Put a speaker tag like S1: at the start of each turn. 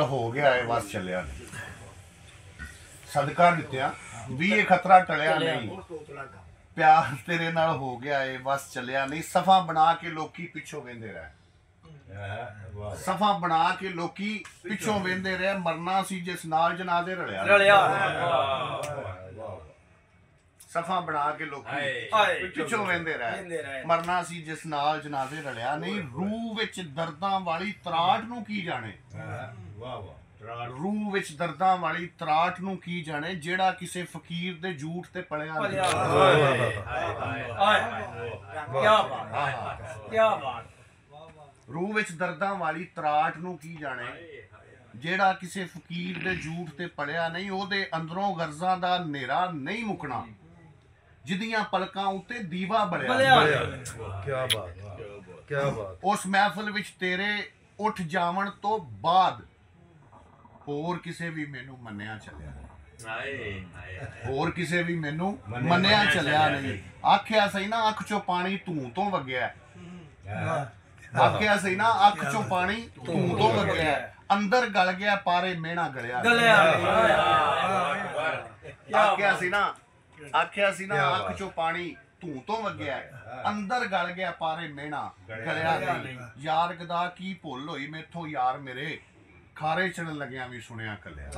S1: ਹੋ ਗਿਆ ਹੈ ਬਸ ਚੱਲਿਆ ਸਦਕਾ ਦਿੱਤਿਆ ਵੀ ਇਹ ਖਤਰਾ ਟਲਿਆ ਨਹੀਂ ਪਿਆਰ ਤੇਰੇ ਨਾਲ ਹੋ ਗਿਆ ਏ ਬਸ ਚੱਲਿਆ ਨਹੀਂ ਸਫਾ ਬਣਾ ਕੇ ਲੋਕੀ ਪਿੱਛੋਂ ਵੇਂਦੇ ਰਹੇ ਸਫਾ ਬਣਾ ਕੇ ਲੋਕੀ ਪਿੱਛੋਂ ਵੇਂਦੇ ਰਹੇ ਮਰਨਾ ਸੀ ਜਿਸ ਨਾਲ ਜਨਾਜ਼ੇ ਰਲਿਆ ਸਫਾ ਬਣਾ ਕੇ ਲੋਕੀ ਪਿੱਛੋਂ ਵੇਂਦੇ ਰਹੇ ਮਰਨਾ ਸੀ ਜਿਸ ਨਾਲ ਜਨਾਜ਼ੇ ਰਲਿਆ ਨਹੀਂ ਰੂਹ ਵਿੱਚ ਦਰਦਾਂ ਵਾਲੀ ਤਰਾਟ ਨੂੰ ਕੀ ਜਾਣੇ रूह विच दर्दां वाली तराट नूं की जाने जेड़ा किसे फकीर दे झूठ ते पलिया रूह विच दर्दां वाली तराट नूं की जाने जेड़ा किसे फकीर दे झूठ ते पलिया नहीं ओदे अंदरों गर्जां दा नेरा नहीं मुकना जिदियां पलकां उत्ते दीवा बलिया क्या बात उस महफिल विच तेरे उठ जावन तो बाद ਹੋਰ ਕਿਸੇ ਵੀ ਮੈਨੂੰ ਮੰਨਿਆ ਚੱਲਿਆ ਹੋਰ ਕਿਸੇ ਵੀ ਮੈਨੂੰ ਮੰਨਿਆ ਚੱਲਿਆ ਨਹੀਂ ਆਖਿਆ ਸਹੀ ਨਾ ਅੱਖ ਚੋਂ ਪਾਣੀ ਧੂੰ ਤੋਂ ਵਗਿਆ ਆਖਿਆ ਸਹੀ ਨਾ ਅੱਖ ਚੋਂ ਪਾਣੀ ਧੂੰ ਤੋਂ ਵਗਿਆ ਅੰਦਰ ਗਲ ਗਿਆ ਪਾਰੇ ਮਿਹਣਾ ਗਲਿਆ ਆਖਿਆ ਸੀ ਨਾ ਅੱਖ ਚੋਂ ਪਾਣੀ ਧੂੰ ਤੋਂ ਵਗਿਆ ਅੰਦਰ ਗਲ ਗਿਆ ਪਾਰੇ ਮਿਹਣਾ ਗਲਿਆ ਨਹੀਂ ਯਾਰ ਗਦਾ ਕੀ ਭੁੱਲ ਹੋਈ ਮੈਥੋਂ ਯਾਰ ਮੇਰੇ ਖਾਰੇ ਚੜਨ ਲੱਗਿਆ ਵੀ ਸੁਣਿਆ ਕੱਲਿਆ